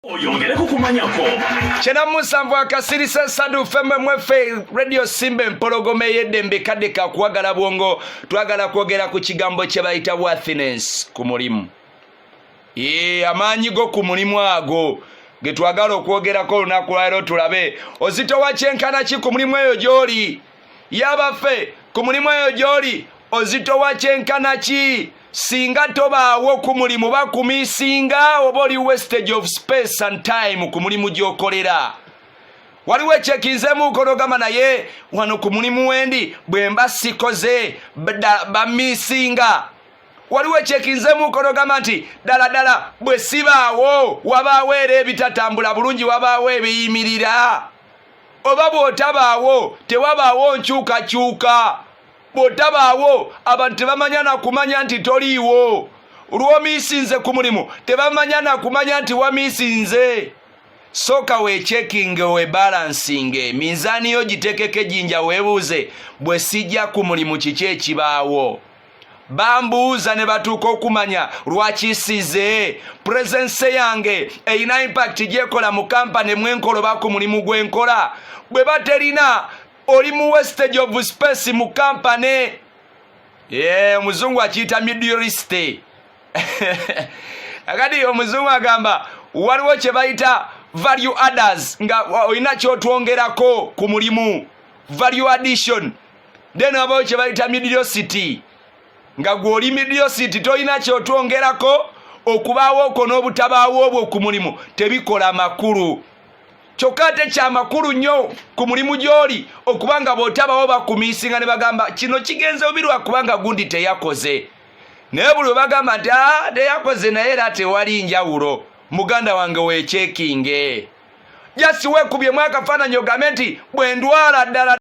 oyongereko kumanyako chena musanvu akasirisa sadu femme mwefe radio simbe mpologome yedembe kadeka kuwagala bwongo twagala kwogera ku kigambo kye bayita worthiness ku mulimu. Amaanyi go ku mulimu ago ge twagala okwogerako olunaku lwaleero tulabe ozitowa kyenkana ki ku mulimu eyo gy'oli yabaffe ku mulimu eyo gy'oli ozitowa kyenkana ki singa tobaawo ku mulimu bakumisinga oba oli wastage of space and time ku mulimu gy'okolera. Waliwo ekyekinzeemu kologama naye wano ku mulimu wendi bwe mba sikoze bamisinga. Waliwo ekyekinzeemu kologama nti ddala bwe sibaawo wabaawo era ebitatambula bulungi wabaawo ebiyimirira. Oba bw'otabaawo tewabaawo nkyukakyuka. Bw'otabaawo abantu tebamanya na kumanya nti toliiwo. Lw'omiisinze ku mulimu tebamanya na kumanya nti wamiisinze. Soka weechekinge webalansinge minzaani yo gitekeke jinja weebuuze bwe sijja ku mulimu kiki ekibaawo. Bambuuza ne batuuka okumanya lwaki size presence yange eyina impact gyekola mu kampani mwenkola oba ku mulimu gwenkola. Bwe baterina oli mu wastage of space mu kampani. Omuzungu akiyita middleist. Akati omuzungu agamba waliwo kye bayita value adders nga olina kyotwongerako ku mulimu, value addition. Then wabawo kye bayita middleist nga gw'oli middleist tolina kyotwongerako. Okubaawo okwo n'obutabaawo obwo ku mulimu tebikola makulu. Kyokka ate kya makulu nnyo ku mulimu gy'oli okubanga bw'otabaawo bakumiisinga ne bagamba kino kigenze obi lwakubanga gundi teyakoze. Naye buli bagamba nti teyakoze naye era tewali njawulo. Muganda wange weekyekinge. Just weekubyemu akafaananyi ogambe nti bwe ndwala ddala